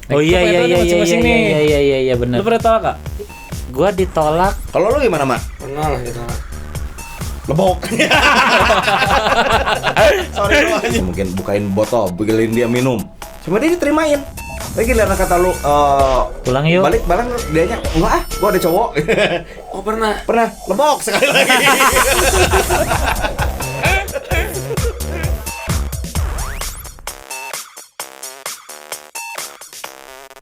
Oh iya benar. Lu pernah tolak gak? Gua ditolak. Kalau lu gimana, Mak? Pernah lah ditolak. Lebok. Sorry lu aja. Mungkin bukain botol, bikinin dia minum. Cuma dia diterimain. Lagi lihat kata lu Pulang yuk. Balik dianya enggak ah, gua ada cowok. Oh pernah. Lebok sekali lagi.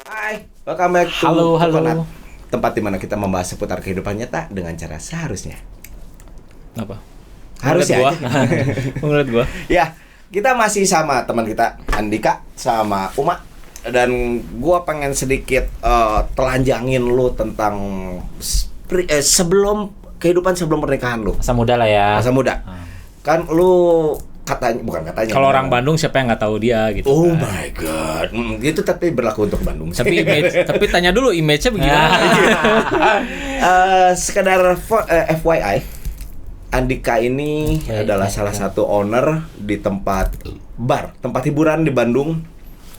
Hai, welcome back to Halo. Coconut, tempat di mana kita membahas seputar kehidupan nyata dengan cara seharusnya. Apa? Harusnya. Menurut gua. Ya, kita masih sama teman kita Andika sama Uma, dan gua pengen sedikit telanjangin lu tentang sebelum pernikahan lu. Masa muda lah ya. Masa muda. Kan lu bukan katanya. Kalau orang Bandung siapa yang nggak tahu dia gitu. Oh kan. my god. Itu tapi berlaku untuk Bandung. Tapi tanya dulu image-nya bagaimana. Sekedar FYI, Andika ini adalah salah satu owner di tempat hiburan di Bandung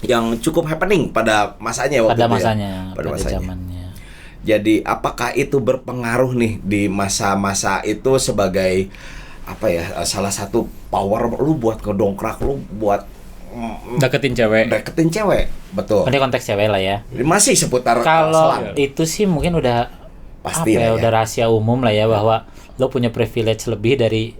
yang cukup happening pada masanya waktu itu. Pada zamannya. Jadi apakah itu berpengaruh nih di masa-masa itu sebagai salah satu power lu buat ngedongkrak lu buat Deketin cewek. Betul. Ini konteks cewek lah ya. Masih seputar Kalau selang. itu sih mungkin udah Pasti lah ya. udah rahasia umum lah ya, bahwa lo punya privilege lebih dari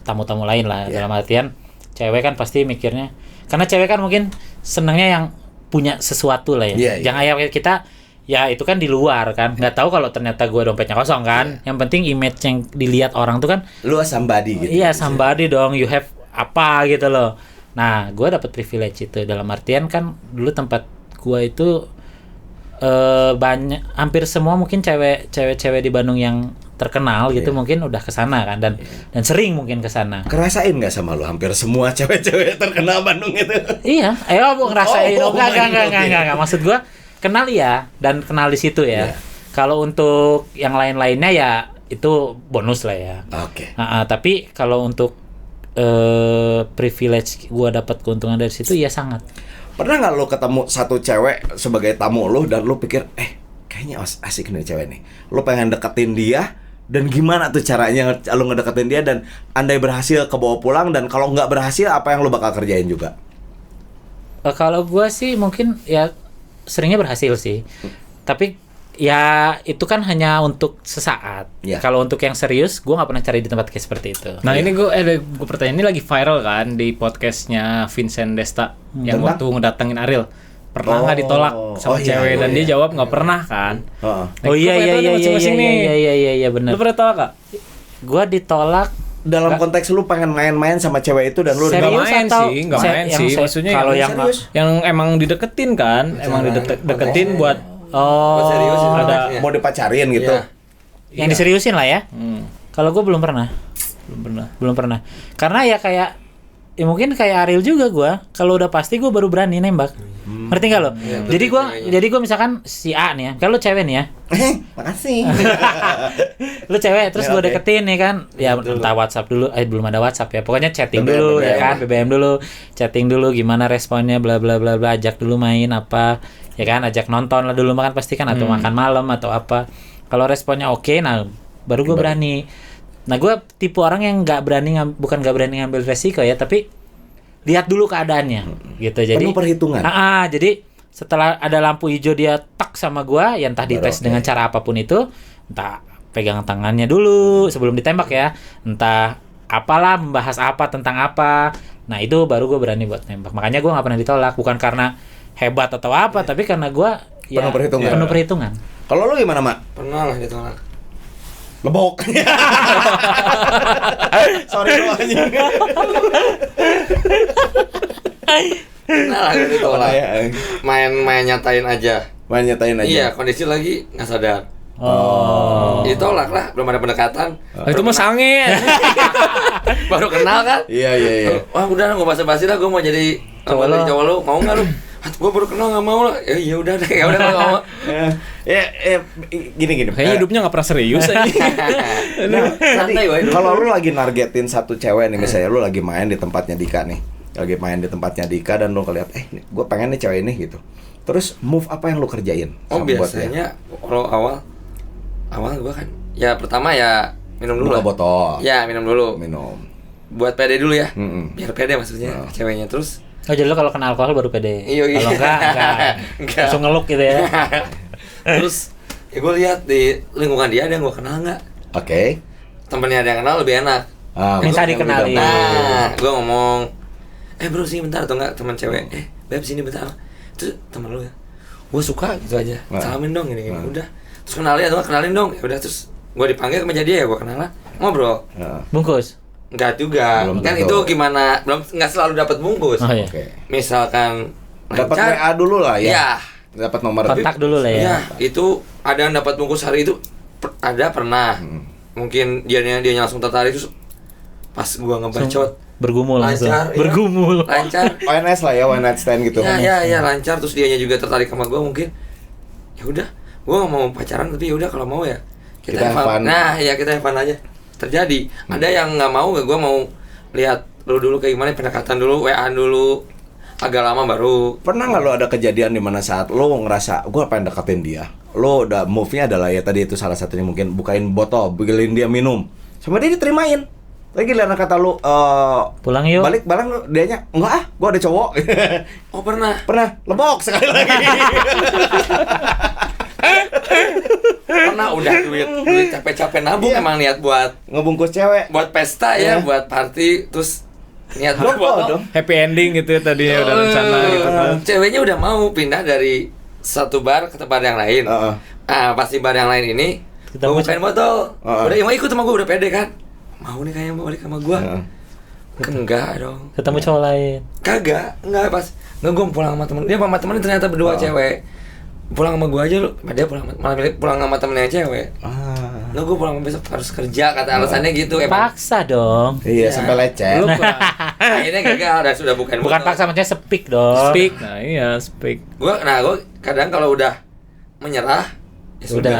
tamu-tamu lain lah. Dalam artian cewek kan pasti mikirnya, karena cewek kan mungkin senangnya yang punya sesuatu lah ya. Jangan kayak kita ya itu kan di luar kan, nggak tahu kalau ternyata gue dompetnya kosong kan. Yang penting image yang dilihat orang tuh kan Lu somebody gitu. iya, somebody dong, you have apa gitu loh. Nah, gue dapet privilege itu, dalam artian kan dulu tempat gue itu banyak, hampir semua mungkin cewek-cewek di Bandung yang terkenal gitu mungkin udah kesana kan, dan sering mungkin kesana. Kerasain nggak sama lu hampir semua cewek-cewek terkenal Bandung itu? Iya, bu ngerasain. Enggak. Maksud gue kenal ya, dan kenal di situ ya. Kalau untuk yang lain-lainnya ya itu bonus lah ya. Oke. Tapi kalau untuk privilege gue dapat keuntungan dari situ ya sangat. Pernah nggak lu ketemu satu cewek sebagai tamu lu dan lu pikir kayaknya asik nih cewek nih, lu pengen deketin dia, dan gimana tuh caranya lu ngedeketin dia, dan andai berhasil kebawa pulang, dan kalau nggak berhasil apa yang lu bakal kerjain juga? Kalau gue sih mungkin ya seringnya berhasil sih, tapi ya itu kan hanya untuk sesaat. Kalau untuk yang serius, gue nggak pernah cari di tempat kayak seperti itu. Nah ini gue pertanyaan, ini lagi viral kan di podcastnya Vincent Desta yang waktu ngedatengin Ariel. Pernah nggak ditolak sama cewek, dan dia jawab nggak pernah kan. Iya benar. Lu pernah tolak gak? Gue ditolak dalam konteks lu pengen main-main sama cewek itu dan lu nggak serius main atau sih, nggak main sih. Maksudnya kalau yang emang dideketin kan, emang dideketin buat serius ada mau dipacarin gitu. yang diseriusin lah ya. Kalau gue belum pernah. Karena ya kayak ya mungkin kayak Ariel juga, gue kalau udah pasti gue baru berani nembak. Ngerti nggak lo? Jadi gue misalkan si A nih ya, kalau cewek nih ya. Makasih. Lu cewek terus gue deketin nih kan, ya entah WhatsApp dulu, belum ada WhatsApp ya, pokoknya chatting dulu ya kan, BBM dulu, chatting dulu gimana responnya, bla bla bla bla, ajak dulu main apa, ya kan, ajak nonton lah dulu, makan pasti kan, atau makan malam atau apa. Kalau responnya oke, nah baru gue berani. Nah gue tipe orang yang bukan nggak berani ngambil resiko ya, tapi lihat dulu keadaannya gitu. Jadi penuh perhitungan. Jadi setelah ada lampu hijau dia tak sama gua, ya entah dites dengan cara apapun itu, entah pegang tangannya dulu sebelum ditembak ya, entah apalah, membahas apa tentang apa. Nah itu baru gua berani buat nembak. Makanya gua nggak pernah ditolak, bukan karena hebat atau apa, tapi karena gua penuh perhitungan. Kalau lu gimana, Mak? Pernah lah ditolak. Lebok. Sorry lu aja. Nah lah ditolak. Main nyatain aja. Iya, kondisi lagi nggak sadar. Ditolak lah, belum ada pendekatan. Itu mah sange. Baru kenal kan? Iya. Wah udah nggak basa-basi lah, gue mau jadi cowok lu, mau nggak lu? Gue baru kenal nggak mau lah. Ya udah deh, nggak mau. Gini. Kayaknya hidupnya nggak pernah serius aja. Santai woy. Kalau lu lagi nargetin satu cewek nih, misalnya lu lagi main di tempatnya Dika nih, dan lu ngeliat, gue pengen nih cewek ini gitu. Terus move apa yang lu kerjain? Oh biasanya kalau awal gua kan ya pertama ya minum dulu. Buka botol. Ya minum dulu. Minum. Buat pede dulu ya. Biar pede maksudnya ceweknya. Terus Oh jadi lo kalau kena alkohol baru pede. Iya. Kalau enggak. Langsung ngeluk gitu ya. Terus ya gue lihat di lingkungan dia ada yang gue kenal nggak? Oke. Temennya ada yang kenal lebih enak. Minta dikenalin. Nah, gue ngomong, bro sini bentar atau enggak teman cewek, beb sini bentar. Terus temen lu ya, gue suka gitu aja, salamin dong gini. Udah, terus kenalin dong. Ya udah terus gue dipanggil ke meja dia ya gue kenalan, ngobrol. Bungkus. Enggak juga, Belum kan tentu. itu gimana? Nggak selalu dapat bungkus. Oh iya. Oke. Misalkan Dapat lancar, WA dulu lah ya. Iya. Dapat nomor Kontak dulu lah ya. Ya, itu ada yang dapat bungkus hari itu pernah. Mungkin dia langsung tertarik terus pas gua ngebacot Bergumul langsung. lancar, iya. Bergumul. Lancar. ONS lah ya, one night stand gitu. Ya, lancar terus dianya juga tertarik sama gua mungkin. Ya udah, gua nggak mau pacaran tapi ya udah kalau mau ya kita Kita have fun. have fun. Nah, ya kita have fun aja. Terjadi. Ada yang nggak mau, gua mau lihat lu dulu kayak gimana pendekatan dulu, WA dulu. Agak lama baru. Pernah nggak lo ada kejadian di mana saat lo ngerasa gue pengen deketin dia, lo udah move-nya adalah ya tadi itu salah satunya mungkin bukain botol, bikinin dia minum, sama dia diterimain. Lagi lihat kata lo Pulang yuk. balik bareng, dianya enggak gue ada cowok. Oh pernah. Lebok sekali lagi. Pernah udah duit capek-capek nabung Iya. emang niat buat Ngebungkus cewek. pesta Iya. ya, buat party terus niat Lo buat dong. Happy ending gitu ya tadinya udah rencana gitu kan. Ceweknya udah mau pindah dari satu bar ke tempat yang lain. Pasti bar yang lain ini Kita gue mau bukain botol. Uh-uh. Udah mau ikut sama gue, udah pede kan. Mau nih kayaknya mau balik sama gue. Enggak dong. Ketemu cowok lain. Enggak pas. Enggak, gue pulang sama temen. Dia sama temennya ternyata berdua cewek. Pulang sama gue aja lu. Dia malah milih pulang sama temennya cewek. Enggak, gue pulang besok harus kerja, kata alasannya gitu. Paksa dong. Iya, sampai lecet. Lu Akhirnya gagal dan sudah bukan Bukan paksa, maksudnya speak dong. speak. Nah, iya, speak. Gue kadang kalau udah menyerah ya Udah.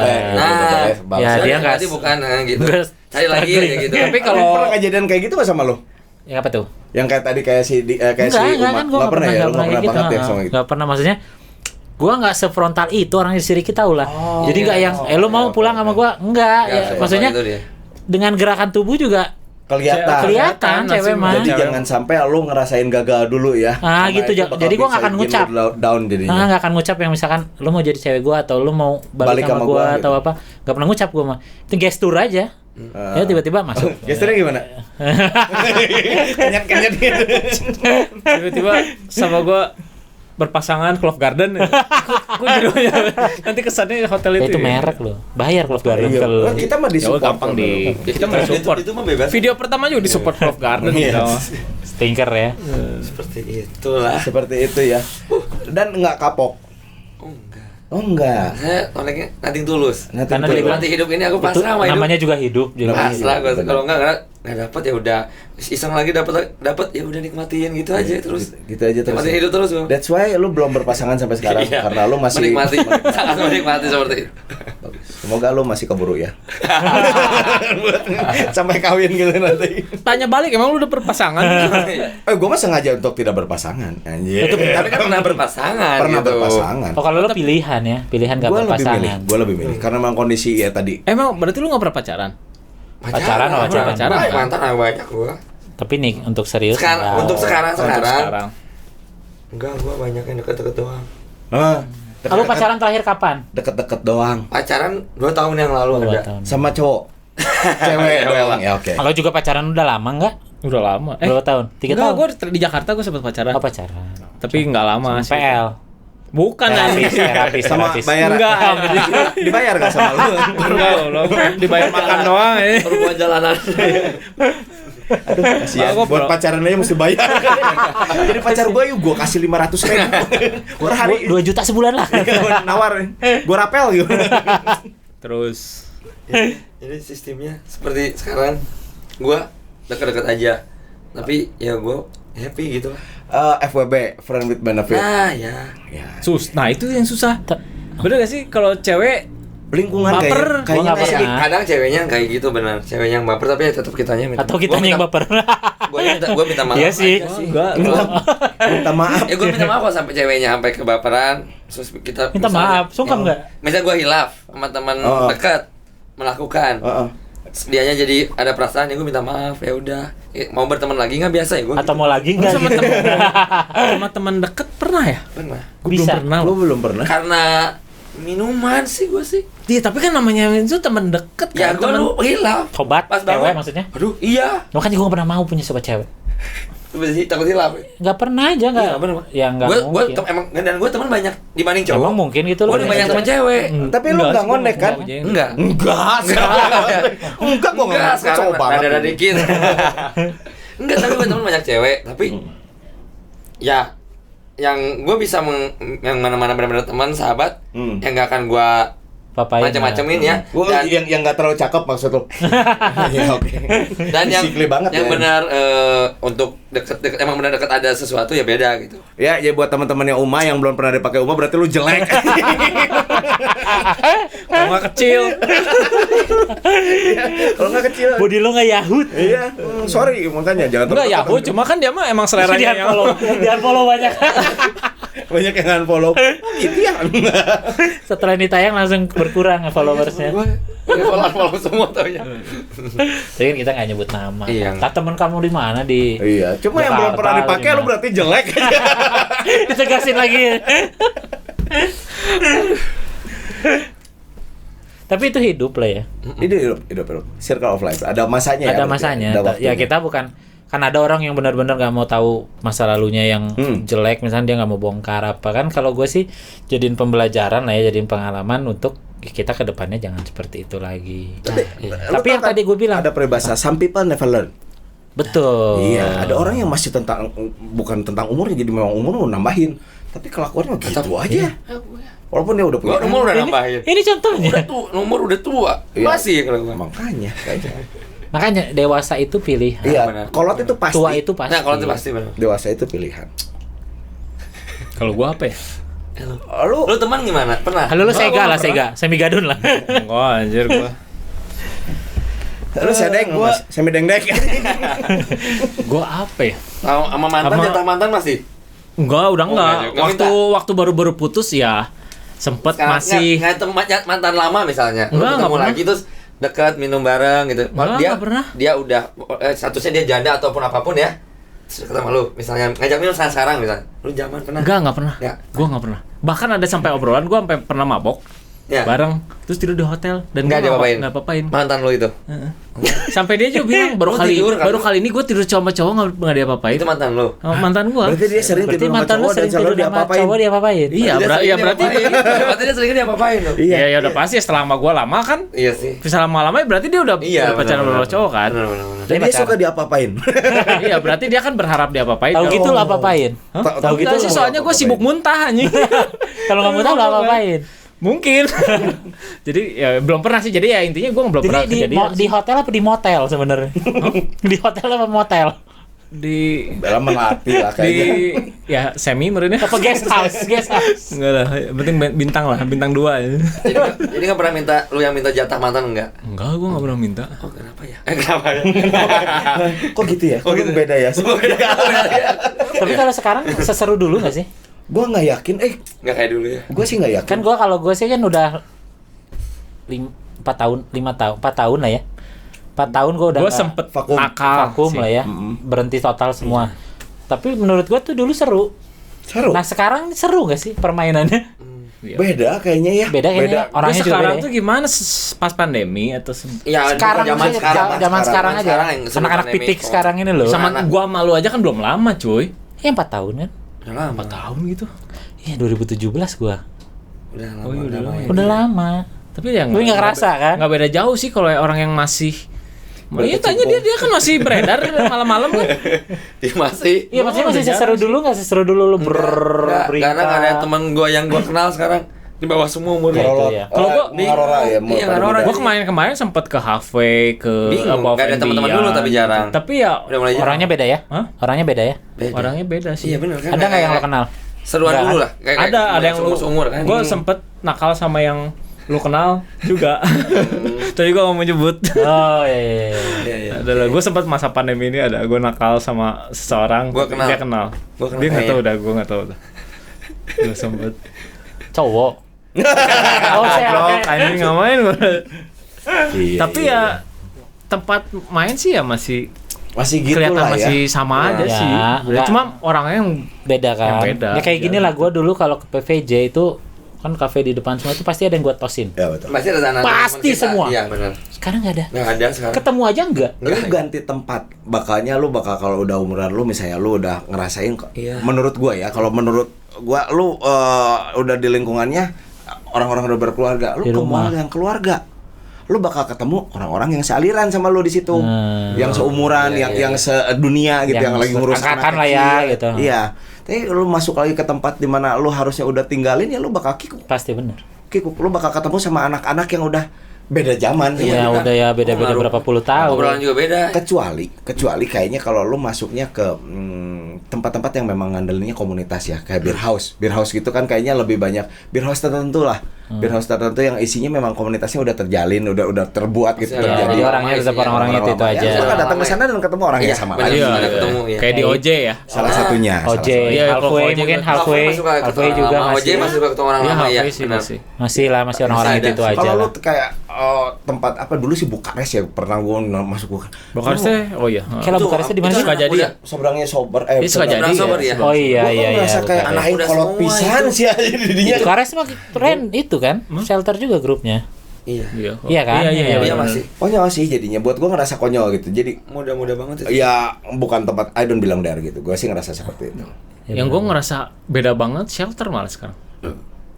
Ya, dia nggak berarti bukan gitu. nggak Cari lagi ya gitu. Tapi Kalau kalau pernah kejadian kayak gitu nggak sama lo? Ya apa tuh? Yang kayak tadi kayak si kayak si Enggak kan Uma. gue Nggak pernah ya, lo nggak pernah gitu. banget ya sama gitu. Nggak pernah, maksudnya gue nggak sefrontal itu orang di Sri kita lah. Jadi nggak yang lu mau pulang sama gue, enggak ya, maksudnya itu dia. dengan gerakan tubuh juga Kelihatan. kelihatan cewek mah. Jadi jangan sampai lo ngerasain gagal dulu ya. Ah, Karena gitu, itu bakal jadi gua bisa nggak akan bikin ngucap. lo down jadinya. Nggak akan ngucap yang misalkan lu mau jadi cewek gue atau lu mau balik sama gue gua atau gitu. apa, nggak pernah ngucap gue mah. Itu gestur aja. Ya tiba-tiba masuk. Gesturnya gimana? Kenyat-kenyat gitu. tiba-tiba sama gua berpasangan Clove Garden ya. Gue judulnya nanti kesannya hotel Ya, itu. itu merek loh. Bayar Clove Garden Iya. kalau Kan kita mah Ya disupport. gampang kok, di dulu. kita mah support. Itu mah bebas. Video pertama juga di support Clove Garden Iya. gitu. stinker ya. Seperti itulah. Seperti itu ya. Dan nggak kapok. Oh enggak. Oh enggak. Saya orangnya nothing tulus. Karena Nanti dia Nanti hidup ini aku Itu pasrah sama hidup. namanya juga hidup. Juga Pasrah gue. Bener. Kalau enggak dapat ya udah. Iseng lagi dapat ya udah nikmatin gitu aja terus. gitu aja terus. Nikmatin hidup terus gua. That's why lu belum berpasangan sampai sekarang Iya. karena lu masih menikmati. Sangat menikmati seperti itu. Semoga lu masih keburu ya. Sampai kawin gitu nanti. Tanya balik emang lu udah berpasangan? Gua mah sengaja untuk tidak berpasangan. Anjir. Tapi kan pernah berpasangan Pernah gitu. berpasangan. Oh kalau lo pilihan ya, pilihan gak berpasangan. Gua lebih milih karena memang kondisi ya tadi. Emang berarti lu gak pernah pacaran? Pacaran apa pacaran? Pacaran, kan? Mantan banyak gua. Tapi nih untuk serius. Sekarang enggak. untuk sekarang Untuk sekarang. enggak, gua banyak yang deket-deket doang. Lu pacaran terakhir kapan? Deket-deket doang Pacaran 2 tahun yang lalu Oh, ada. 2 tahun. sama cowok. Cewek doang ya oke. Kalau juga pacaran udah lama enggak? Udah lama. Berapa tahun? 3 enggak, tahun? gue di Jakarta gue sempat pacaran. Oh pacaran. Tapi enggak lama sih. PL. Bukan Terapis. Sama bayar. Enggak. Dibayar enggak sama lu? Enggak, lo dibayar makan doang ya. Perempuan jalanan. Aduh, kasihan. Gua Buat pacaran aja mesti bayar. Jadi pacar gua yuk gua kasih 500.000. Gua hari 2 juta sebulan lah. nawar. Gua rapel gitu. Terus Jadi sistemnya seperti sekarang gua dekat-dekat aja. Tapi ya gua happy gitu lah. FWB, friend with benefit. Nah, ya. Ya. nah itu yang susah. Bener gak sih kalau cewek lingkungan Baper. kayaknya Gua nggak masih pernah. Kadang ceweknya kayak gitu benar. Ceweknya yang baper tapi ya tetap kitanya minta. Atau kitanya yang baper. Gue minta maaf. Iya sih. aja Enggak. minta maaf. Ya gue minta maaf kalau sampai ceweknya sampai kebaperan. Terus kita Minta maaf, sungkem nggak? Misalnya gue hilaf sama teman Oh. dekat melakukan. Heeh. Dianya jadi ada perasaan ya gue minta maaf ya udah. Mau berteman lagi nggak biasa ya gue. Atau mau lagi Gua nggak sama gitu? sama teman deket pernah ya? pernah. Gua Bisa. belum pernah. Lu belum pernah? Karena minuman sih gue sih. Iya, tapi kan namanya itu teman deket Ya kan. gue teman lu hilaf. Sobat, Pas cewek bangun. maksudnya? Aduh iya. Makanya gue gak pernah mau punya sobat cewek. Takut hilaf. Gak pernah aja, gak? Iya, bener. Ya gak Gue mungkin. emang dan gue teman banyak dibanding cowok. Emang mungkin gitu Gue loh. banyak teman cewek. Tapi lu enggak ngondek kan? Enggak. Enggak. Enggak gua Enggak, sekarang coba ada dikit. Enggak, tapi gue temen banyak cewek, tapi ya yang gue bisa yang mana-mana benar-benar teman, sahabat, yang gak akan gue Papain. macam-macamin ya. Gua Dan, yang enggak terlalu cakep maksud lu. Iya, oke. dan yang Basically banget yang ya. benar untuk deket emang benar deket ada sesuatu ya beda gitu. Ya, ya buat teman-temannya Uma yang belum pernah dipakai Uma berarti lu jelek. Kalau nggak kecil. Kalau enggak kecil. Body lo gak Yahut. Iya, sorry makanya jangan Enggak ya, terus- cuma kan dia mah emang Di seleranya yang unfollow banyak. banyak yang unfollow. Gitu ya. Setelah ini tayang langsung berkurang followersnya. Gue follow semua tau ya. Tapi kan kita gak nyebut nama. Iya. Nah, temen kamu di mana di? Iya, cuma yang belum Jakarta, pernah dipakai lu gimana? berarti jelek. Ditegasin lagi. Tapi itu hidup lah ya. Hidup. Circle of life. Ada masanya ya. Ada berarti masanya. Ada waktunya. Ya kita bukan kan ada orang yang benar-benar nggak mau tahu masa lalunya yang jelek, misalnya dia nggak mau bongkar apa kan. Kalau gue sih jadiin pembelajaran lah ya, jadiin pengalaman untuk kita ke depannya jangan seperti itu lagi. Lu Tapi tahu yang kan tadi gue bilang ada peribahasa some people never learn. betul. Iya, ada orang yang masih bukan tentang umurnya, jadi memang umur lu nambahin, tapi kelakuannya gitu aja. Walaupun dia udah Gue punya umur udah Ini, nambahin. ini contohnya. Umur udah tua. Iya. Masih ya kalau gue. Makanya kayaknya. Makanya dewasa itu pilihan. Iya, benar. kolot itu pasti. Tua itu pasti. Nah, kalau itu pasti benar. Dewasa itu pilihan. Kalau gua apa ya? Lu teman gimana? Pernah? Halo lu Enggak, Sega gua lah, nggak Sega. Semigadun lah. Enggak anjir gua. Lu sedeng gua- semi dengdek. Gua apa ya? Sama mantan, Sama- jatah mantan masih? Enggak, udah Oh, enggak. enggak juga. Waktu baru-baru putus ya sempet Sekarang masih nggak ketemu mantan lama misalnya. Lu Enggak, ketemu nggak lagi terus dekat minum bareng gitu. Nggak pernah. Dia udah statusnya dia janda ataupun apapun ya. Terus ketemu lu misalnya ngajak minum sekarang misalnya. Lu zaman pernah? enggak pernah. Ya. Gua enggak pernah. Bahkan ada sampai obrolan gua sampai pernah mabok. Ya. Bareng terus tidur di hotel dan Nggak gua diapa-apain. nggak apa-apain. Mantan lu itu. Heeh. Sampai dia juga bilang Lu tidur, kan? baru kali ini gue tidur sama cowok nggak diapa-apain. Itu mantan lu. Sama mantan gua. Berarti dia sering Berarti tidur sama mantan lu cowok dan sering selalu tidur sama diapa-apain. cowok dia Iya, berarti berarti dia sering diapa-apain lu. Iya. ya udah pasti setelah sama gua lama kan. Iya sih. Bisa lama-lama berarti dia udah Iya, pacaran sama benar-benar. cowok kan. Benar. Dan dia pacaran. suka diapa-apain. Iya, berarti dia kan berharap diapa-apain. Tahu Kalau- gitu lah apa-apain. Hah? Tahu gitu Enggak sih, lu soalnya gue sibuk muntah anjing. Kalau nggak mau tahu lah apa-apain. Mungkin. Jadi ya belum pernah sih. Jadi ya intinya gue belum pernah Jadi kejadian. di hotel apa di motel sebenarnya? Di hotel apa motel? Di Dalam melatih lah di kayaknya. ya semi menurutnya. Apa guest house? Guest house. Enggak lah, yang penting bintang lah, bintang 2 ya. Jadi nggak pernah minta lu yang minta jatah mantan enggak? Enggak, gue enggak pernah minta. Oh kenapa ya? Kenapa ya? Kok gitu ya? Kok gitu beda ya? Tapi kalau sekarang seseru dulu nggak sih? Gua nggak yakin. Nggak kayak dulu ya. Gua sih nggak yakin. Kan kalau gue sih kan udah 4 tahun lah ya. 4 tahun gue udah Gue nggak sempet vakum. nakal vakum sih. lah ya. Berhenti total semua. Tapi menurut gue tuh dulu seru. Seru. Nah sekarang seru nggak sih permainannya? Beda kayaknya ya. Beda kayaknya. Gua Orangnya juga sekarang beda tuh ya. gimana pas pandemi atau Ya, Sekarang zaman sih, sekarang. zaman sekarang aja. yang sebelum Anak-anak pandemi. pitik sekarang ini loh. sama Anak. gua malu aja kan belum lama, cuy. Ya 4 tahun kan? Udah lama. 4 tahun gitu. Iya 2017 gua. Udah lama. Oh, iya, udah lama. Udah lama. Tapi ya Tapi nggak kerasa kan? Nggak beda jauh sih kalau orang yang masih Iya tanya dia kan masih beredar malam-malam kan. Dia masih. Iya maksudnya masih udah seseru jarang dulu nggak seseru dulu lu Enggak, karena nggak ada teman gua yang gua kenal sekarang di bawah semua umurnya. Itu ya. Kalau gua- Ngarora ya. Iya, Ngarora. Gua kemarin sempet ke cafe ke Bingung, nggak ada teman-teman dulu tapi jarang. Tapi ya Udah mulai jarang. Orangnya beda ya? Hah? Orangnya beda ya? Beda. orangnya beda sih. Iya benar kan. Ada nggak yang lo kenal? Seruan Nggak, dulu lah. Ada yang lu seumur kan. Gua sempet nakal sama yang lu kenal juga. Tapi gue gak mau nyebut. Oh iya. Adalah gue sempat masa pandemi ini ada gue nakal sama seseorang. Gua kenal. Dia kenal. Gua kenal, Dia nggak tahu iya. udah, gue nggak tahu udah. Gue sempet. Cowok. Oh saya Blok, anjing ngapain gue. Iya, Tapi iya. ya tempat main sih ya masih Masih gitu kelihatan lah ya. masih sama aja Ya, sih. enggak. Cuma orangnya yang beda kan. Yang beda. Ya kayak gini Ya. lah gue dulu kalau ke PVJ itu kan kafe di depan semua itu pasti ada yang gue tosin. Ya betul. Masih ada anak Pasti semua. Iya benar. Sekarang nggak ada. Nggak ada sekarang. Ketemu aja enggak? Lu ganti tempat, bakal kalau udah umuran lu misalnya lu udah ngerasain Iya. menurut gua ya, kalau menurut gua lu udah di lingkungannya orang-orang udah berkeluarga, lu Di ke rumah. mall yang keluarga. Lu bakal ketemu orang-orang yang sealiran sama lu di situ. Yang seumuran, Iya, yang sedunia gitu, yang lagi ngurus angkatan anak lah ya, kecil. gitu. Iya. Tapi lu masuk lagi ke tempat di mana lu harusnya udah tinggalin, ya lu bakal kikuk. Pasti bener. Lu bakal ketemu sama anak-anak yang udah beda zaman sama Iya kita. udah ya beda-beda Pengaruh. berapa puluh tahun. Obrolan juga beda. kecuali kayaknya kalau lu masuknya ke tempat-tempat yang memang ngandelinnya komunitas ya, kayak beer house gitu kan kayaknya lebih banyak beer house tertentu lah, beer house tertentu yang isinya memang komunitasnya udah terjalin, udah terbuat gitu, Masih ada Ya, terjadi. jadi orangnya tetap orang-orang itu Orang-orang aja. ya, lu kan datang ke sana dan ketemu orang yang sama benar, lagi. ada ketemu ya. kayak di OJ ya. Salah satunya. OJ, Iya, kalau halfway OJ mungkin kan- halfway juga OJ masih. masih suka ketemu orang Dia lama ya. halfway sih benar. masih. Masih lah, masih orang-orang Masih ada. itu aja Kalau lu lah. kayak tempat apa dulu sih Bukares ya, pernah gua masuk Bukares. Bukares teh, oh iya. Kalau Itu, Bukaresnya di mana itu sih? Suka jadi ya? Seberangnya sober Dia suka seberang- jadi sober ya? Oh iya Gua iya iya. ngerasa kayak Bukares. anak Udah kolot semua pisan itu. sih jadinya. Bukares mah keren itu kan, shelter juga grupnya. Iya. Iya. Iya kan? Iya, iya, Iya, Iya benar. masih. Konyol sih jadinya, buat gua ngerasa konyol gitu. Jadi Muda-muda banget itu. ya bukan tempat I don't belong there gitu. Gua sih ngerasa seperti itu. Yang gue ngerasa beda banget shelter malah sekarang.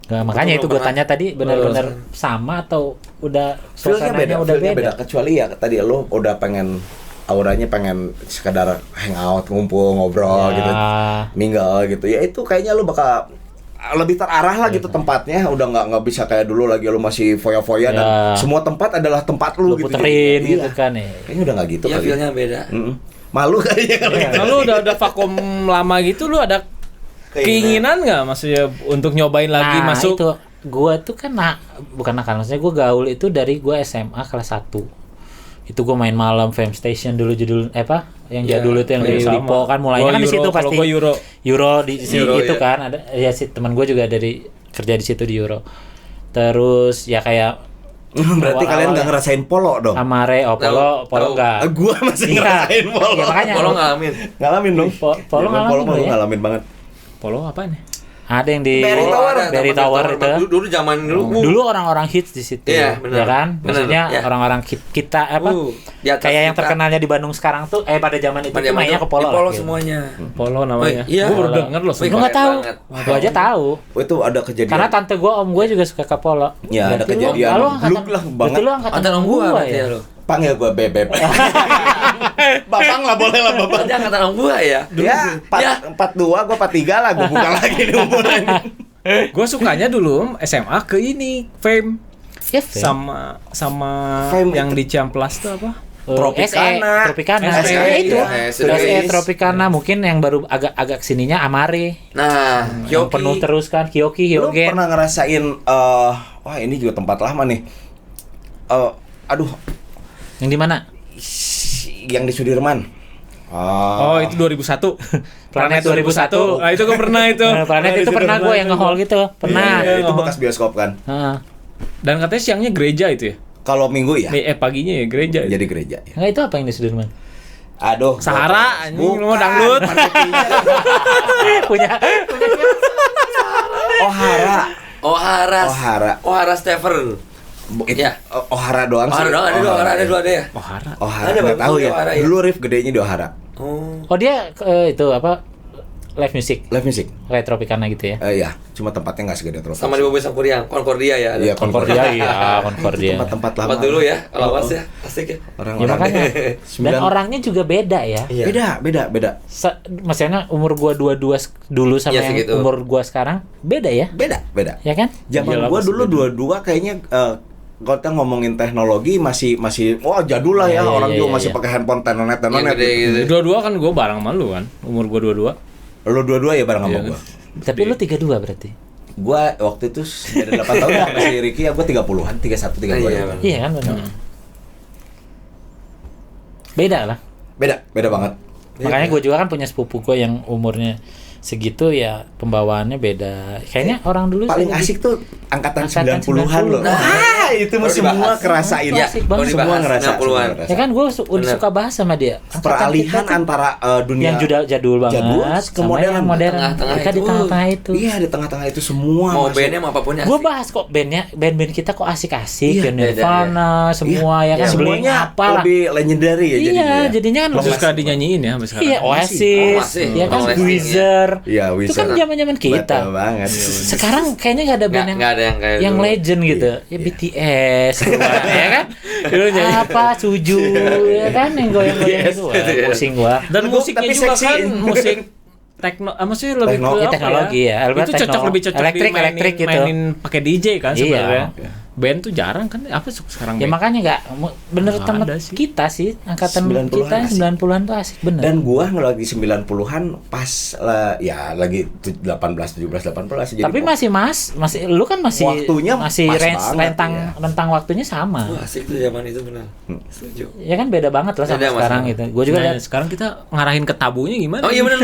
Nggak, makanya itu belum gue tanya tadi benar-benar sama atau udah suasananya udah beda. Kecuali ya tadi lo udah pengen auranya pengen sekedar hangout, ngumpul, ngobrol Ya. gitu, mingle gitu. Ya itu kayaknya lo bakal lebih terarah lah gitu tempatnya. Udah nggak bisa kayak dulu lagi lo masih foya-foya dan Ya. semua tempat adalah tempat lo Lu gitu. puterin Iya. gitu kan ya. Kayaknya udah nggak gitu Iya kali. feel-nya beda. Malu kayaknya kalau gitu. Nah, lu udah vakum lama gitu, lu ada keinginan nggak maksudnya untuk nyobain lagi Nah, masuk? itu gua tuh kan bukan nakal, maksudnya gua gaul itu dari gua SMA kelas 1. Itu gua main malam Fame Station dulu judul apa? Yang Iya, jadul itu yang di sama. Lipo kan mulainya Gua kan di Euro, situ kalau pasti. gua Euro. Euro di sini Euro, gitu ya. kan ada ya si teman gua juga dari kerja di situ di Euro. Terus ya kayak Berarti kalian nggak ngerasain polo dong? Amare, Polo Tahu. enggak. Gua masih Iya. ngerasain polo. Ya, makanya. Kalau ngalamin. Ngalamin dong. Polo Zaman ngalamin mah gua gua ya. ngalamin banget. Polo apaan ya? Ada yang di Berry Tower. ada, Berry tempat Tower itu. Dulu zaman dulu. Dulu orang-orang hits di situ. Iya, benar. Ya kan? Benar, Maksudnya ya. orang-orang kita apa? Di atas Kayak yang kita. terkenalnya di Bandung sekarang tuh pada zaman itu Pada tuh zaman mainnya itu ke Polo. di Polo lah, gitu. semuanya. Polo namanya. Oh, iya. Gue baru Polo. denger loh. Wih, Gua sebelum. nggak tahu. banget. Gua aja tahu. Itu ada kejadian. Karena tante gua, om gua juga suka ke Polo. Ya, ada Berarti kejadian Lu angkatan, bluk lah banget. berarti lu angkatan Angkatan om gua berarti ya ya. lo. Panggil gua bebek. Babang lah, boleh lah babang. Berarti angkatan om gua ya. Ya, 42, gua 43 lah, gua buka lagi nih umurnya. Gue sukanya dulu SMA ke ini Fame Ya, Fame. sama Fame yang itu. di Ciamplas tuh apa? Tropicana. Tropicana. SE, SE itu. iya, SE Tropicana mungkin yang baru agak sininya Amare. Nah, Yang Kyoki. penuh terus kan Kyoki, Lu Hyogen. pernah ngerasain wah ini juga tempat lama nih. Aduh, Yang di mana? yang di Sudirman. Oh, itu 2001. Planet 2001. Nah, itu gue pernah itu. Planet itu pernah gue yang nge-hall gitu. Pernah. Iya, itu bekas bioskop kan. Heeh. Dan katanya siangnya gereja itu ya. Kalau minggu ya, Paginya ya gereja. jadi gereja ya. Enggak, itu apa yang di Sudirman? Aduh, Sahara, anjing, lu mau Bukan, dangdut. punya Ohara. Ohara Stephen. Ya. Ohara doang sih. Ohara doang, ada dua ada ya. Ohara. Ohara, Ada, nggak bagus tahu juga ya. Ohara ya. Dulu riff gedenya di Ohara. Oh. dia itu apa? Live music. Live music. Kayak Tropicana gitu ya. Iya, cuma tempatnya nggak segede Tropicana. Sama di Boboiboy Sampurya, Concordia ya. ada. Iya, Concordia, iya, Concordia. Tempat-tempat lama. Tempat dulu ya, kalau awas ya, asik ya. Ya Orang-orang makanya. Dan Sembilan- orangnya juga beda ya. Iya. beda. Maksudnya umur gua 22 dulu sama Iya, yang segitu. umur gua sekarang beda ya. Beda. Ya kan? Zaman Iyalah, gua pasti dulu beda. 22 kayaknya kalau kita ngomongin teknologi masih wah jadul lah ya, Iya, orang iya, juga iya, masih iya. pakai handphone tenonet. Yang gede gitu. Dua-dua kan gue bareng sama lu kan. Umur gue 22. Lu dua-dua ya bareng sama Iya. gua. Tapi lu 32 berarti. Gua waktu itu dari 8 tahun sama si Ricky ya gua 30-an, 31, 32. Iya, Iya kan benar. Beda lah. Beda banget. Makanya gue juga kan punya sepupu gue yang umurnya segitu ya, pembawaannya beda. Kayaknya orang dulu Paling sih asik tuh angkatan Angkatan 90-an loh. 90-an. Ah, itu mah Baru semua dibahas. kerasain. Iya, asik banget. Semua ngerasa. 90-an. semua ngerasa. ya kan gue udah Bener. suka bahas sama dia. Angkatan Peralihan kita tuh antara dunia yang jadul banget jadul ke sama modern. yang modern. Tengah-tengah Mereka di itu. tengah-tengah itu. Iya, di tengah-tengah itu semua. Mau masuk. bandnya mau apapun ya. Gue bahas kok band-band kita kok asik-asik, Iya, ya Nirvana, semua ya kan Iya, Blink semuanya apa lah. lebih legendary ya jadinya. Iya, jadinya kan Masih suka dinyanyiin ya sampai sekarang. Iya, Oasis, masih. ya kan Oasis, Weezer. Iya, Itu Weezer. kan zaman-zaman kita. Betul banget. Sekarang kayaknya nggak ada band Nggak ada yang kayak yang dulu. legend gitu. Ya BTS, keluar, ya kan? Apa Suju, ya kan yang goyang-goyang itu. Wah, pusing gua. Dan Tapi musiknya tapi juga seksi. kan musik maksudnya lebih ke Teknologi, apa teknologi ya. Itu cocok lebih cocok elektrik gitu. mainin pakai DJ kan Iya. sebenarnya. Band tuh jarang kan apa sekarang Ya band? makanya nggak bener Nggak temen ada sih. kita sih angkatan 90-an kita asik. 90-an tuh asik bener. Dan gua lagi 90-an pas ya lagi 18, 17, 18 jadi Tapi masih lu kan masih Waktunya masih pas range banget, rentang waktunya sama. Wah, asik tuh zaman itu benar. Setuju. Ya kan beda banget lah sama Beda, Mas. sekarang gitu. Gue juga Nah, lihat sekarang kita ngarahin ke tabunya gimana? Oh iya benar.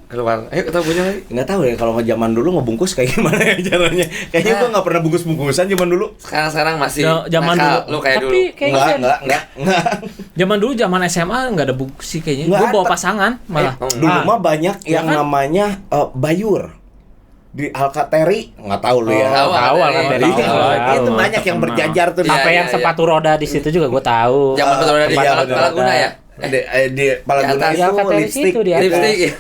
Keluar. Ayo kita punya lagi. nggak tahu ya kalau zaman dulu ngebungkus kayak gimana ya caranya. Kayaknya gua nggak pernah bungkus-bungkusan zaman dulu. Sekarang masih Zaman nakal. dulu. Lu kayak tapi dulu. kayaknya Enggak. Zaman dulu zaman SMA nggak ada buku sih kayaknya. Nggak Gue bawa ada. pasangan malah. Dulu Ah. mah banyak yang kan? namanya Bayur di Alkateri, nggak tahu lu ya. Tahu, tahu Alkateri. Alkateri. Iya, Tahu. itu banyak yang Kenal. berjajar tuh. Iya, apa yang iya. sepatu roda di situ juga gue tahu. Zaman betul ada di Iya, Pala- bener. Palaguna ya. Di Palaguna Di itu Alkateri lipstick. situ, di atas. Lipstick. ya.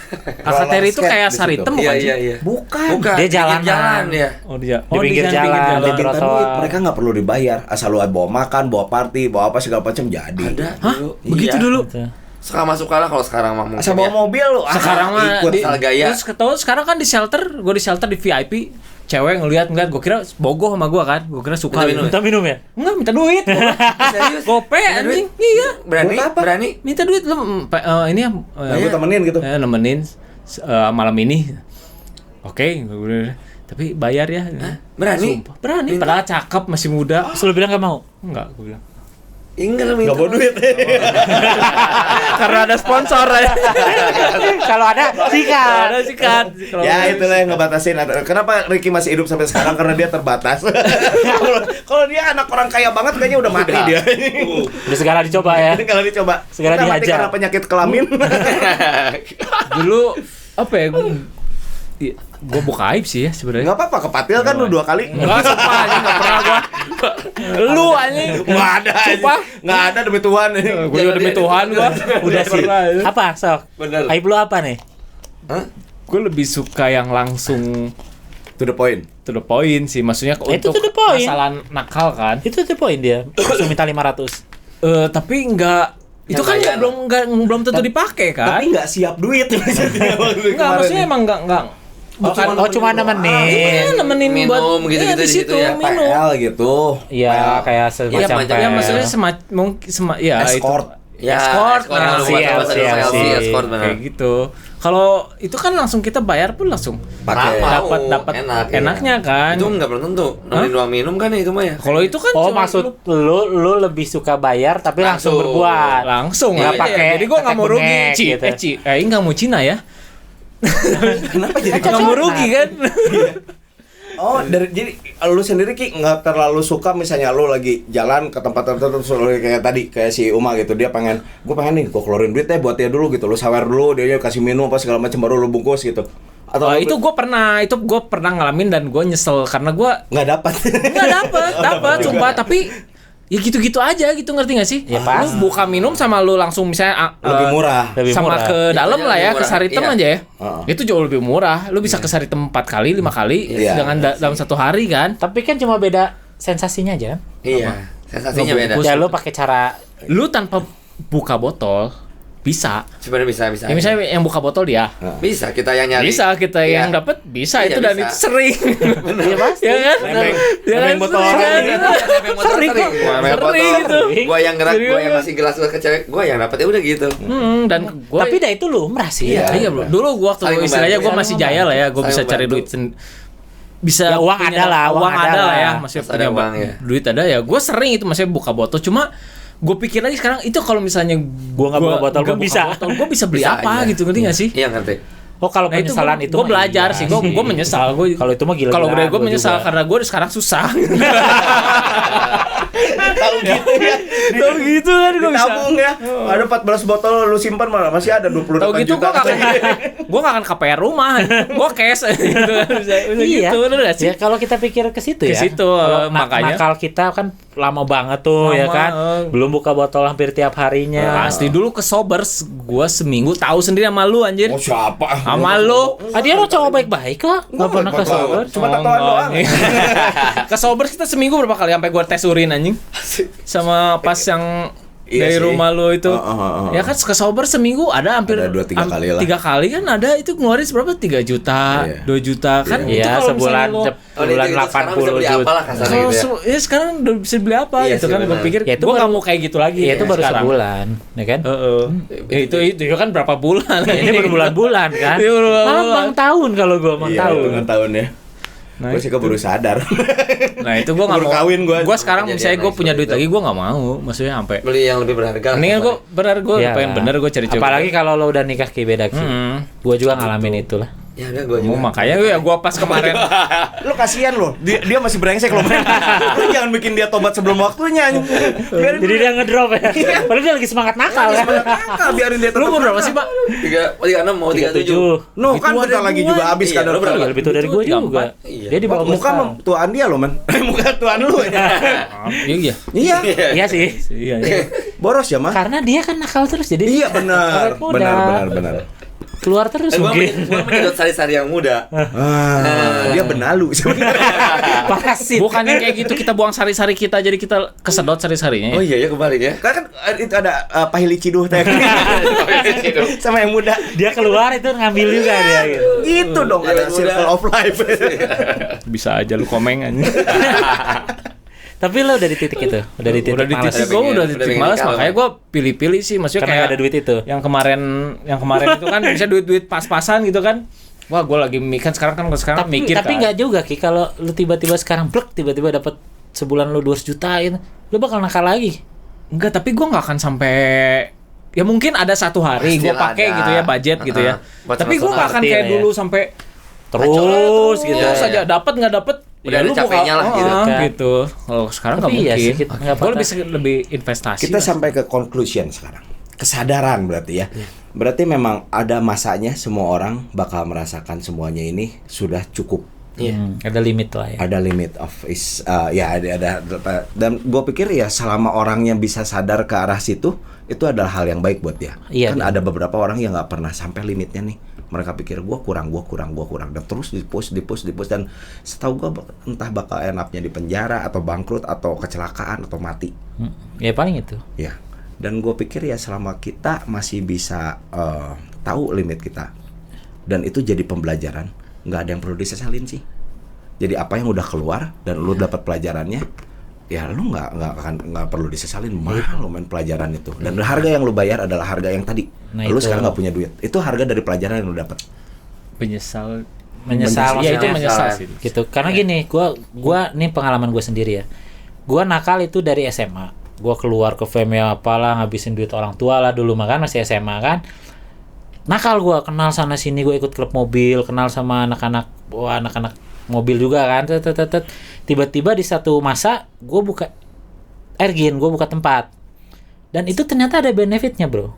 Alkateri itu kayak Di situ. Saritem Iya bukan iya sih? iya. Bukan. Bukan. Dia Pinggir jalanan. jalan ya. Oh dia. Di pinggir sana jalan, Dia di minta trotoar. duit, mereka nggak perlu dibayar, asal lu bawa makan, bawa party, bawa apa segala macam jadi. Ada Hah? dulu. Begitu Iya. dulu? Gitu. Suka masuk kalah kalau sekarang mah mungkin. Asal bawa ya. mobil lu, Sekarang mah ikut. di asal gaya. Terus tahu sekarang kan di shelter, gue di shelter di VIP, cewek ngeliat, gue kira bogoh sama gue kan, gue kira suka. Minta minum. Minta minum ya? Enggak minta duit. Serius? Gope Minta duit? anjing. Iya. Berani? Buat apa? Berani? Minta duit lu ini ya. Nah, gua temenin gitu. Nemenin malam ini. Oke, tapi bayar ya. Berani? Sumpah. Berani, Minta? padahal cakep masih muda. Terus lu bilang gak mau? Enggak, gue bilang. Enggak minta. Nggak bawa duit. Karena ada sponsor ya. Kalau ada sikat. Ada sikat. Kalau Ya itulah yang ngebatasin. Kenapa Ricky masih hidup sampai sekarang karena dia terbatas. Kalau dia anak orang kaya banget kayaknya udah mati Udah. dia. Udah segala dicoba ya. Kalau dicoba Segera kita mati dihajar. karena penyakit kelamin. dulu apa ya? Gue buka aib sih ya sebenarnya. Enggak apa-apa, kepatil kan lu 2 kali. Enggak, sumpah anjing enggak pernah gua. Lu anjing. Enggak ada. Sumpah. Enggak ada demi Tuhan. Gue juga demi Tuhan gua. Udah sih. Apa sok? Bener. Aib lu apa nih? Hah? Gue lebih suka yang langsung To the point. to the point sih. Maksudnya Itu untuk to the point. masalah nakal kan. Itu tuh poin dia. Langsung minta 500. Tapi enggak itu Yang kan bayar. belum tentu dipakai kan. Tapi enggak siap duit maksudnya. Enggak, maksudnya emang enggak. Cuma nemenin. Nemenin Minum buat gitu-gitu iya, di situ ya. minum. PL gitu. Iya, kayak semacam macam- Ya PL. maksudnya ya Escort. Ya, escort, escort, nah, lu si bahasa LC, Indonesia, LC. escort benar. kayak gitu. Kalau itu kan langsung kita bayar pun langsung Pakai. dapat Enak, enaknya kan. Itu enggak belum tentu. Nemenin doang minum kan ya itu mah ya. Kalau itu kan Oh, cuma maksud lu lebih suka bayar tapi langsung Langsung. berbuat. langsung Nggak iya. pakai Jadi gua nggak mau rugi bengek Ci gitu. nggak mau Cina ya Kenapa jadi nggak mau rugi kan Oh, jadi lu sendiri Ki nggak terlalu suka misalnya lu lagi jalan ke tempat tertentu terus lu kayak tadi kayak si Uma gitu, dia pengen nih gua keluarin duit deh buat dia dulu gitu, lu sawer dulu, dia kasih minum apa segala macam baru lu bungkus gitu. Atau Oh, lu- itu gue pernah ngalamin dan gue nyesel karena gue nggak dapat. nggak dapat juga. sumpah, tapi ya gitu-gitu aja gitu, ngerti gak sih? Ya, pas. Lu buka minum sama lu langsung misalnya Lebih murah. Lebih sama murah. ke dalam Iya, lah ya, lebih ke murah. Saritem Iya. aja ya. Heeh. Itu jauh lebih murah. Lu bisa ke Saritem 4 kali, 5 kali Iya. dengan dalam 1 hari kan. Tapi kan cuma beda sensasinya aja kan. Iya. Sensasinya beda. Bungkus. Ya lu pakai cara Lu tanpa buka botol bisa. Sebenarnya bisa. Ya misalnya yang buka botol dia. Bisa kita yang nyari. Bisa kita Iya. yang dapat bisa Iya, itu dan bisa. itu sering. Iya pasti. Ya kan? Nebeng- Ya kan? nebeng botol Sering orang kan? gitu. Nebeng botol Sering kok. Nebeng botol. Sering gitu. Gua yang gerak, gua yang Serius. ngasih gelas ke cewek, gua yang dapat ya udah gitu. Dan gua Tapi dah itu lumrah sih. Iya. Iya bro, dulu gua waktu Saling istilahnya membantu. gua masih jaya lah ya, gua Saling bisa cari membantu. duit bisa Ya, uang punya- ada lah, uang ada lah ya, maksudnya Pas ada punya uang ya. duit ada ya. Gue sering itu maksudnya buka botol, cuma gue pikir lagi sekarang itu kalau misalnya Gua nggak buka botol, nggak gua bisa. gue bisa beli Bisa apa aja. gitu, ngerti nggak sih? Iya ngerti. Oh kalau Nah, penyesalan itu gue mah belajar iya sih, gue menyesal. Kalau itu mah gila-gilaan, Kalau gue gua menyesal juga. karena gue sekarang susah. Tahu gitu ya. Tahu gitu kan gue bisa. Tabung ya. Ada 14 botol lu simpan malah masih ada 28 Tahu gitu juta. gue gak akan KPR rumah, gue cash gitu kan, bisa Iya. gitu, bener gak sih? Ya kalau kita pikir ke situ Ke ya. situ, Kalau makanya. nakal kita kan lama banget tuh ya Lama, kan. Belum buka botol hampir tiap harinya. Pasti dulu ke sobers, gue seminggu tahu sendiri sama lu anjir. Oh siapa? Sama lu. Ah dia lo cowok baik-baik kok. Enggak pernah ke sober. Cuma tatoan doang. Ke sobers kita seminggu berapa kali sampai gue tes urin anjing. Sama pas yang Iya dari sih. rumah lu itu. Ya Heeh. kan ke sober seminggu ada hampir Ada 2-3 kali lah. 3 kali kan ada itu ngeluarin berapa? 3 juta, Iya. 2 juta kan itu Iya, kalau sebulan misalnya Oh, sebulan itu sekarang bisa 80 beli juta. apa lah kasarnya kalau gitu ya. ya sekarang udah bisa beli apa Iya gitu sih, kan gue benar. pikir Ya, itu gue baru- nggak mau kayak gitu lagi Ya itu baru sekarang. sebulan, ya kan? Ya, itu kan berapa bulan Ini berbulan-bulan kan? Ini berbulan-bulan. Lambang tahun kalau gua emang Iya, tahun. dengan tahun ya. Nah, Gue sih baru sadar. Nah itu gue nggak Baru mau. kawin gua. Gue sekarang Kejadian misalnya gue nice punya duit seperti lagi gue nggak mau. Maksudnya sampai. Beli yang lebih berharga. Mendingan gue benar gue Iya pengen lah. bener gue cari cewek. Apalagi kalau lo udah nikah Ki beda Ki. Gua juga ngalamin itulah. Ya udah gue Mau juga. makanya gue pas kemarin. Lu kasihan lo. Dia masih brengsek lo. Lu jangan bikin dia tobat sebelum waktunya. Biarin Jadi dia ngedrop ya. Padahal dia lagi semangat nakal ya. nakal, biarin dia Lu tetap umur berapa nakal. sih pak? 36 mau 37. 37. No, Lebih kan tua bentar dari lagi gua. juga habis Iya, kan. lu berapa? Iya, lebih tua dari gua juga. Iya. Dia di bawah gua Muka sekarang. tuaan dia lo, men. Muka tuaan lu ya. Iya. Iya. Iya sih. Iya. Boros ya, mah? Karena dia kan nakal terus jadi Iya benar. awet muda. Benar. Keluar terus Gue mungkin. menyedot sari-sari yang muda. Dia benalu sebenarnya. Parasit. Bukan yang kayak gitu kita buang sari-sari kita jadi kita kesedot sari-sarinya. Oh iya ya kebalik ya. Kan itu ada pahili ciduh teh. Sama yang muda. Dia keluar itu ngambil juga dia gitu. Gitu dong Yang ada muda. circle of life. Bisa aja lu komeng aja. Tapi lo udah di titik itu, udah di titik Udah di malas. titik Udah gue pengen- udah di udah titik pengen malas nikah, makanya gue pilih-pilih sih maksudnya Karena kayak nggak ada duit itu. yang kemarin itu kan bisa duit-duit pas-pasan gitu kan. Wah, gue lagi mikir sekarang mikir Tapi kan. nggak juga Ki, kalau lu tiba-tiba sekarang blek tiba-tiba dapat sebulan lu 200 juta itu, lu bakal nakal lagi. Enggak, tapi gue nggak akan sampai ya mungkin ada satu hari gue Pastilah pakai ada. gitu ya budget gitu ya. Buat Tapi gue nggak akan ngerti kayak lah ya. dulu sampai Terus gitu. terus Iya, aja iya. dapat nggak dapat Udah ada capeknya lah gitu kan. gitu. Kalau sekarang nggak Tapi iya mungkin. sih, kita nggak Gue patah. lebih investasi. Kita lah. sampai ke conclusion sekarang. Kesadaran berarti ya. Berarti memang ada masanya semua orang bakal merasakan semuanya ini sudah cukup. Ada limit lah ya. Ada limit of is ya ada dan gue pikir ya selama orangnya bisa sadar ke arah situ itu adalah hal yang baik buat dia. Iya, Kan benar. ada beberapa orang yang nggak pernah sampai limitnya nih. Mereka pikir gue kurang dan terus di-push dan setahu gue entah bakal enaknya di penjara atau bangkrut atau kecelakaan atau mati. Ya paling itu. Ya, dan gue pikir ya selama kita masih bisa tahu limit kita dan itu jadi pembelajaran, nggak ada yang perlu disesalin sih. Jadi apa yang udah keluar dan lu dapat pelajarannya, ya lu nggak perlu disesalin. Mahal lo main pelajaran itu. Dan harga yang lu bayar adalah harga yang tadi. Nah, Lu itu. sekarang nggak punya duit. Itu harga dari pelajaran yang lu dapat. menyesal. Menyesal Iya itu maksudnya. menyesal sih. Gitu. Karena gini, gua nih pengalaman gue sendiri ya. Gua nakal itu dari SMA. Gua keluar ke fame ya apalah, ngabisin duit orang tua lah dulu makan masih SMA kan. Nakal gua, kenal sana sini, gua ikut klub mobil, kenal sama anak-anak mobil juga kan. Tiba-tiba di satu masa gua buka Ergin, gua buka tempat. Dan itu ternyata ada benefitnya, Bro.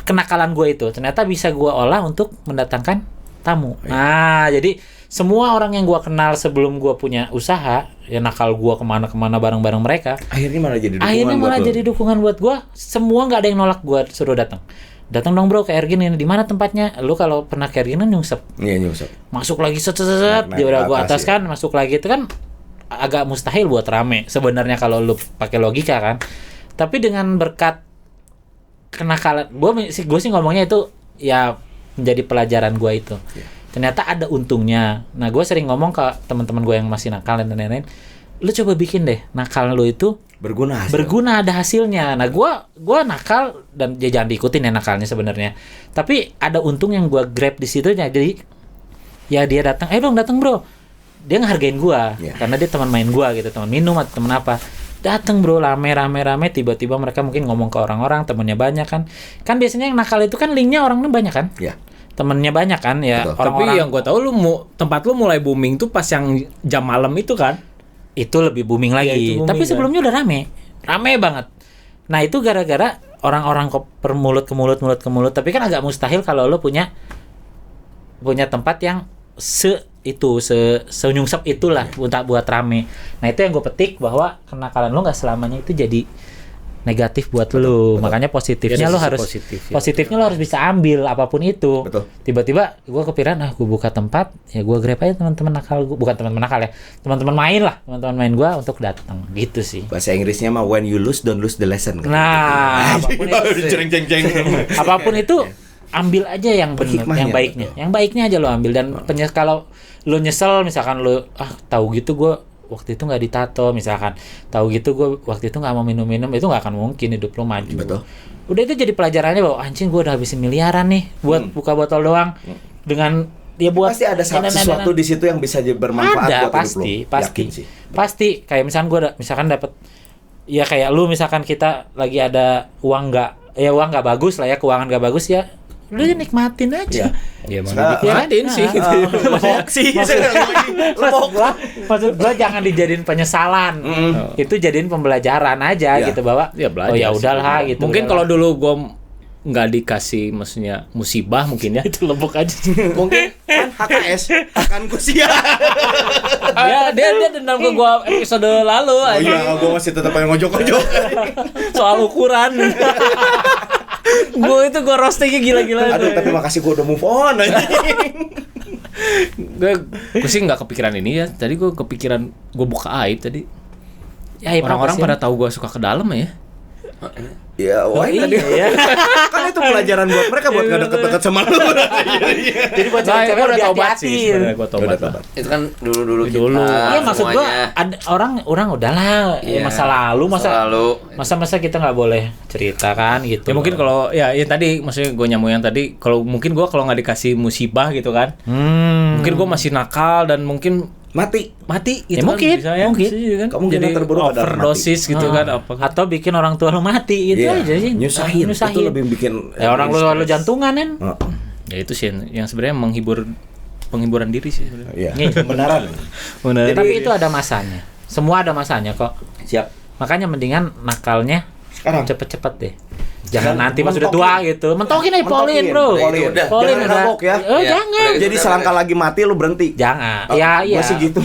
Kenakalan gue itu ternyata bisa gue olah untuk mendatangkan tamu. Nah, jadi semua orang yang gue kenal sebelum gue punya usaha, ya nakal gue kemana-kemana bareng-bareng mereka, Akhirnya malah jadi dukungan akhirnya malah buat lu. jadi dukungan buat gue. Semua nggak ada yang nolak gue suruh datang. Datang dong bro ke Ergin ini, di mana tempatnya? Lu kalau pernah ke Ergin kan nyungsep, Iya nyusap. masuk lagi set, Naik dia udah ke gue atas, atas kan, masuk lagi itu kan agak mustahil buat rame sebenarnya kalau lu pakai logika kan. Tapi dengan berkat kenakalan gue sih ngomongnya itu ya menjadi pelajaran gue itu. Ternyata ada untungnya. Nah gue sering ngomong ke teman-teman gue yang masih nakal dan lain-lain, lu coba bikin deh nakal lu itu Berguna hasil. berguna, ada hasilnya. Nah gue nakal dan ya jangan diikutin ya nakalnya sebenarnya, tapi ada untung yang gue grab di situ. Jadi ya dia datang, datang bro, dia ngehargain gua Iya. karena dia teman main gua gitu, teman minum atau teman apa. Dateng bro, rame tiba-tiba mereka mungkin ngomong ke orang-orang, temennya banyak kan biasanya yang nakal itu kan linknya orangnya banyak kan, Iya. temennya banyak kan ya. Betul. Tapi orang-orang yang gue tahu tempat lu mulai booming tuh pas yang jam malam itu kan. itu lebih booming lagi. Iya, itu booming, Tapi kan. sebelumnya udah rame banget. Nah itu gara-gara orang-orang kok per mulut ke mulut. Tapi kan agak mustahil kalau lo punya tempat yang senyungsep itulah untuk buat rame. Nah itu yang gue petik bahwa kenakalan lo nggak selamanya itu jadi negatif buat lo. Makanya positifnya Ya, lo sisi harus positif, ya. positifnya lo harus bisa ambil apapun itu. Betul. Tiba-tiba gue kepikiran gue buka tempat ya gue grab aja teman-teman nakal gue, bukan teman-teman nakal ya, teman-teman main gue untuk datang gitu sih. Bahasa Inggrisnya mah when you lose don't lose the lesson. Nah, apapun itu, apapun itu ambil aja yang benar, Hikmahnya, yang baiknya. betul. Yang baiknya aja lo ambil dan kalau lo nyesel misalkan lo tahu gitu gue waktu itu nggak ditato misalkan, tahu gitu gue waktu itu nggak mau minum itu nggak akan mungkin hidup lo maju. Betul. Udah itu jadi pelajarannya bahwa anjing gue udah habisin miliaran nih buat buka botol doang dengan dia buat Pasti ada sesuatu di situ yang bisa bermanfaat ada, buat hidup lu. pasti Yakin sih. pasti kayak misalkan gue misalkan dapat ya kayak lu misalkan kita lagi ada uang nggak bagus lah ya, keuangan nggak bagus ya lu nikmatin aja. Ya Sekarang- nikmatin sih gitu. Lemok sih. Maksud gua jangan dijadiin penyesalan. Itu jadiin pembelajaran aja Ya. gitu bahwa Ya belajar. oh ya sih. udahlah gitu. Mungkin udahlah. kalau dulu gue nggak dikasih maksudnya musibah mungkin ya. itu lebok aja. Mungkin kan HKS akan kusia. dia dendam ke gue episode lalu Oh iya, gue masih tetap pengen ngojok-ngojok. soal ukuran. Gue roastingnya gila-gila. Aduh, tapi makasih gue udah move on aja. Gue sih nggak kepikiran ini ya. Tadi gue kepikiran gue buka aib tadi. Ya, Orang-orang pada tahu gue suka ke dalam ya. Ya, wah iya, tadi. ya. Kan itu pelajaran buat mereka buat gak deket-deket sama lu. Jadi buat Nah, cewek gue udah lebih tobat hati-hati. sih sebenarnya, gue tobat lah. Itu kan dulu kita. Dulu. Iya maksud gua semuanya. ada orang udahlah Iya, masa lalu masa kita nggak boleh cerita kan gitu. Ya mungkin kalau ya tadi maksudnya gue nyambung yang tadi kalau mungkin gue kalau nggak dikasih musibah gitu kan, mungkin gue masih nakal dan mungkin Mati. gitu Ya, kan, mungkin, bisa ya, mungkin. bisa kan. Kemungkinan Jadi terburuk adalah overdosis gitu kan apa atau bikin orang tua lu mati itu Iya, aja sih. nyusahin. Itu lebih bikin ya orang lu jantungan kan. Heeh. ya itu sih yang sebenarnya penghiburan diri sih sebenarnya. Iya, Nih. kebenaran. Benar. Tapi itu ada masanya. Semua ada masanya kok. Siap. Makanya mendingan nakalnya Sekarang. cepet-cepet deh. Jangan Dan nanti pas udah mentokin. tua gitu. Mentokin aja Mentokin. Polin, Bro. Polin. Udah. Polin Jangan udah. nabok ya. Oh, Iya, jangan. udah. Jadi selangkah lagi mati lu berhenti. Jangan. Oh, Ya, iya. gua sih gitu.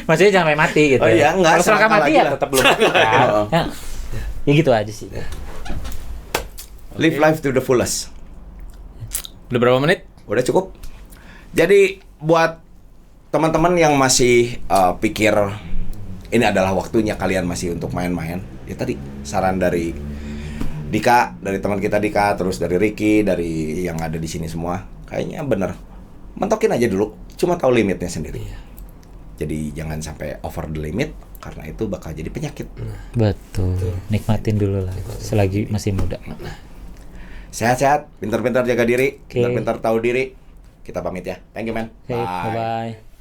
Maksudnya jangan sampai mati gitu. Oh, iya, enggak, Kalau selangkah selangkah mati lagi ya lah. tetap belum mati kan. Oh. Ya gitu aja sih. Live life to the fullest. Udah berapa menit? Udah cukup. Jadi buat teman-teman yang masih pikir ini adalah waktunya kalian masih untuk main-main, ya tadi saran dari Dika, dari teman kita Dika, terus dari Ricky, dari yang ada di sini semua, kayaknya bener. Mentokin aja dulu, cuma tahu limitnya sendiri. Jadi jangan sampai over the limit, karena itu bakal jadi penyakit. Betul. Nikmatin dulu lah selagi masih muda. Sehat-sehat, pintar-pintar jaga diri, Oke. pintar-pintar tahu diri. Kita pamit ya. Thank you, man. Oke, bye-bye.